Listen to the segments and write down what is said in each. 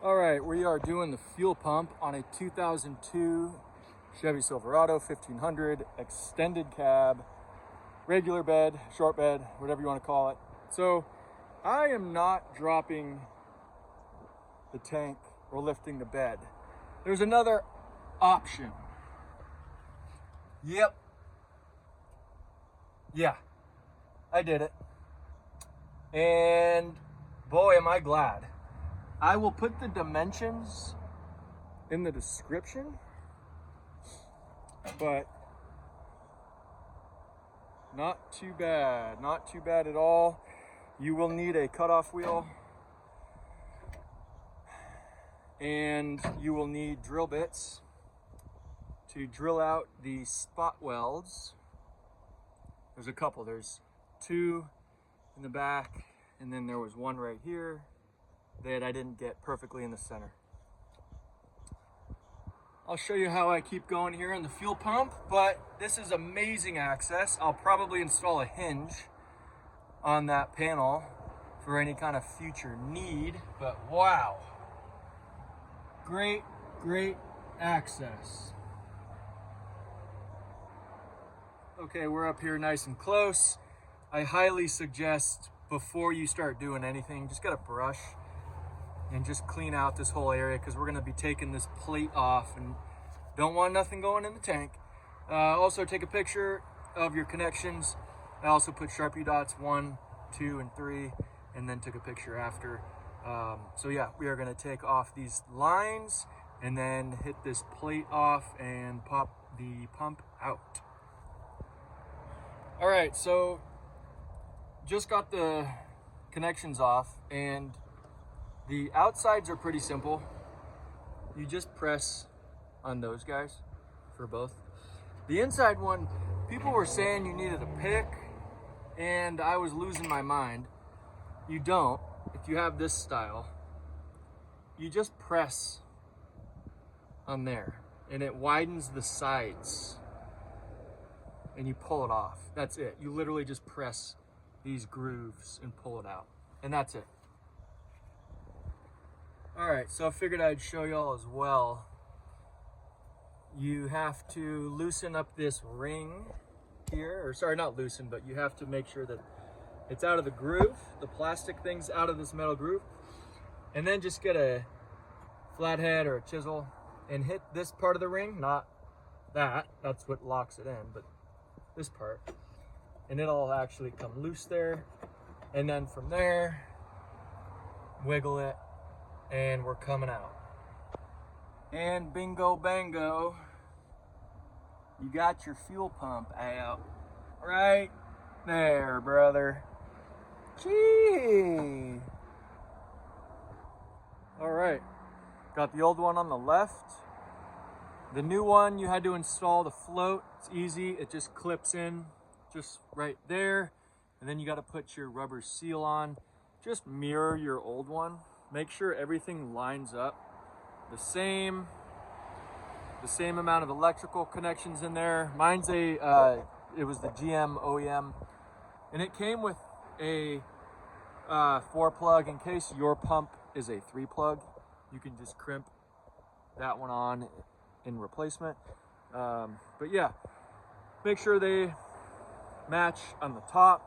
All right, we are doing the fuel pump on a 2002 Chevy Silverado 1500 extended cab, regular bed, short bed, whatever you want to call it. So I am not dropping the tank or lifting the bed. There's another option. Yep. Yeah, I did it. And boy, am I glad. I will put the dimensions in the description, but not too bad at all. You will need a cutoff wheel, and you will need drill bits to drill out the spot welds. There's a couple, there's two in the back, and then there was one right here that I didn't get perfectly in the center. I'll show you how I keep going here on the fuel pump, but this is amazing access. I'll probably install a hinge on that panel for any kind of future need, but wow. Great access. Okay, we're up here nice and close. I highly suggest before you start doing anything, just get a brush and just clean out this whole area, because we're going to be taking this plate off and don't want nothing going in the tank. Also take a picture of your connections. I also put Sharpie dots 1, 2, and 3, and then took a picture after. So yeah, we are going to take off these lines and then hit this plate off and pop the pump out. All right, so just got the connections off, and the outsides are pretty simple. You just press on those guys for both. The inside one, people were saying you needed a pick, and I was losing my mind. You don't. If you have this style, you just press on there, and it widens the sides, and you pull it off. That's it. You literally just press these grooves and pull it out, and that's it. All right, so I figured I'd show y'all as well. You have to loosen up this ring here, or sorry, not loosen, but you have to make sure that it's out of the groove, the plastic thing's out of this metal groove, and then just get a flathead or a chisel and hit this part of the ring, not that's what locks it in, but this part, and it'll actually come loose there, and then from there, wiggle it, and we're coming out. And bingo bango, you got your fuel pump out right there, brother. Gee. All right, got the old one on the left. The new one, you had to install the float. It's easy, it just clips in just right there, and then you got to put your rubber seal on. Just mirror your old one. Make sure everything lines up the same amount of electrical connections in there. Mine's it was the GM OEM, and it came with a 4-plug. In case your pump is a 3-plug, you can just crimp that one on in replacement. But yeah, make sure they match on the top.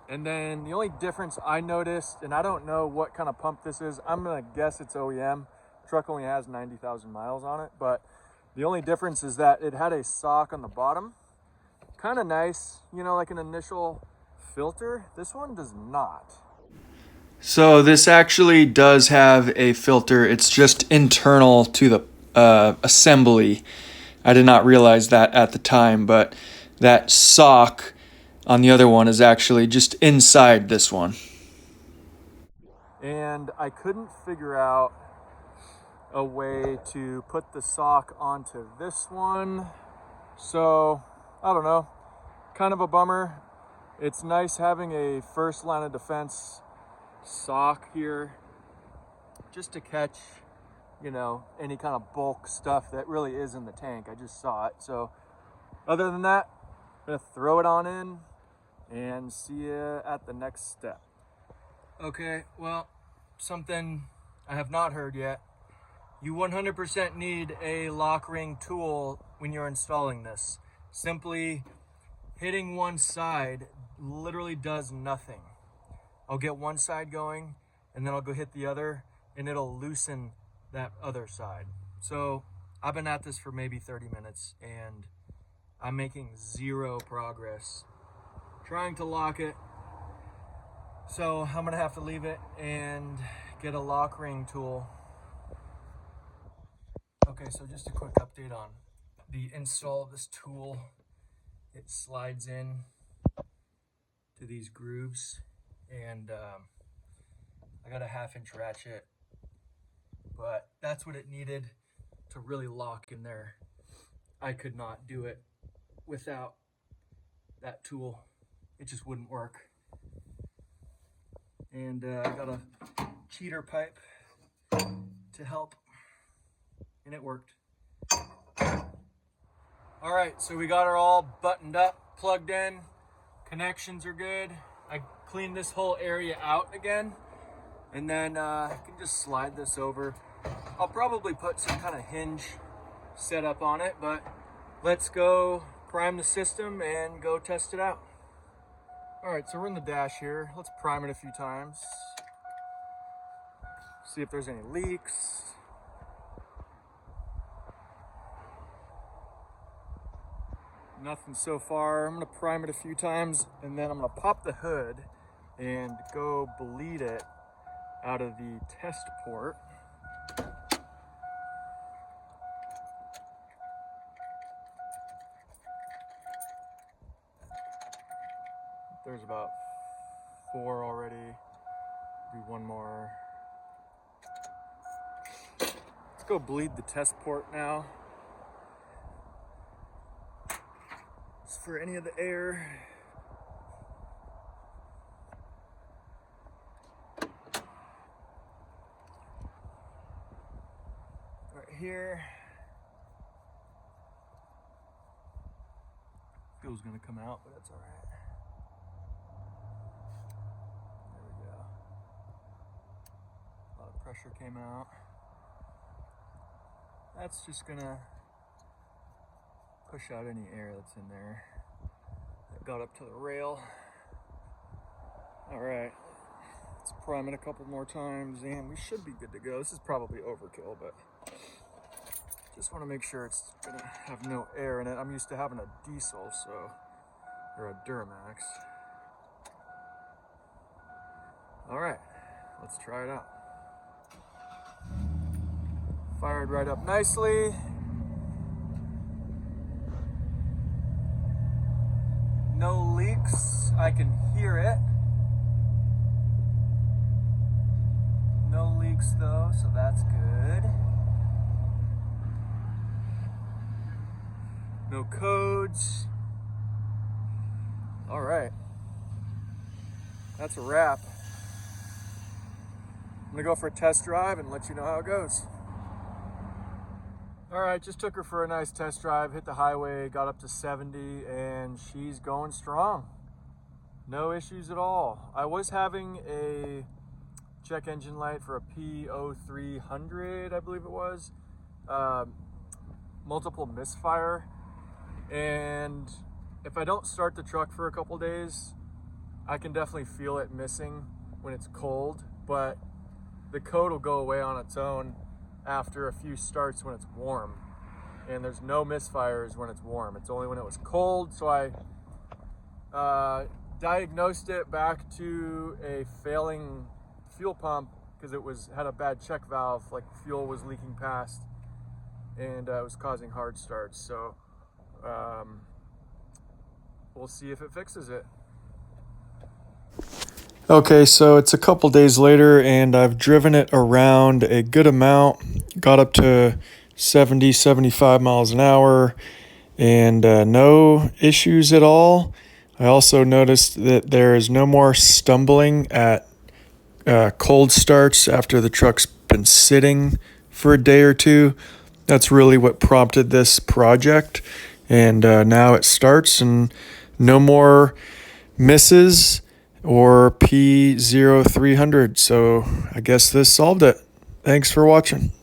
And then the only difference I noticed, and I don't know what kind of pump this is, I'm gonna guess it's OEM. The truck only has 90,000 miles on it, but the only difference is that it had a sock on the bottom. Kind of nice, you know, like an initial filter. This one does not. So this actually does have a filter. It's just internal to the assembly. I did not realize that at the time, but that sock on the other one is actually just inside this one. And I couldn't figure out a way to put the sock onto this one. So, I don't know, kind of a bummer. It's nice having a first line of defense sock here just to catch, you know, any kind of bulk stuff that really is in the tank. I just saw it. So, other than that, I'm gonna throw it on in and see you at the next step. Okay, well, something I have not heard yet. You 100% need a lock ring tool when you're installing this. Simply hitting one side literally does nothing. I'll get one side going and then I'll go hit the other and it'll loosen that other side. So I've been at this for maybe 30 minutes and I'm making zero progress trying to lock it. So I'm gonna have to leave it and get a lock ring tool. Okay, so just a quick update on the install of this tool. It slides in to these grooves and I got a 1/2-inch ratchet, but that's what it needed to really lock in there. I could not do it without that tool. It just wouldn't work. And I got a cheater pipe to help, and it worked. All right, so we got her all buttoned up, plugged in, connections are good. I cleaned this whole area out again, and then I can just slide this over. I'll probably put some kind of hinge setup on it, but let's go prime the system and go test it out. All right, so we're in the dash here. Let's prime it a few times. See if there's any leaks. Nothing so far. I'm gonna prime it a few times and then I'm gonna pop the hood and go bleed it out of the test port. There's about 4 already. Do one more. Let's go bleed the test port now. Just for any of the air. Right here. Fuel's gonna come out, but that's all right. Pressure came out. That's just gonna push out any air that's in there that got up to the rail. All right, let's prime it a couple more times and we should be good to go. This is probably overkill, but just want to make sure it's gonna have no air in it. I'm used to having a diesel, or a Duramax. All right, let's try it out. Fired right up nicely. No leaks. I can hear it. No leaks though, so that's good. No codes. All right. That's a wrap. I'm gonna go for a test drive and let you know how it goes. All right, just took her for a nice test drive, hit the highway, got up to 70, and she's going strong. No issues at all. I was having a check engine light for a P0300, I believe it was, multiple misfire. And if I don't start the truck for a couple days, I can definitely feel it missing when it's cold, but the code will go away on its own after a few starts when it's warm, and there's no misfires when it's warm. It's only when it was cold. So I diagnosed it back to a failing fuel pump because it had a bad check valve, like fuel was leaking past, and it was causing hard starts. So we'll see if it fixes it. Okay, so it's a couple days later and I've driven it around a good amount, got up to 70, 75 miles an hour, and no issues at all. I also noticed that there is no more stumbling at cold starts after the truck's been sitting for a day or two. That's really what prompted this project, and now it starts and no more misses or P0300. So I guess this solved it. Thanks for watching.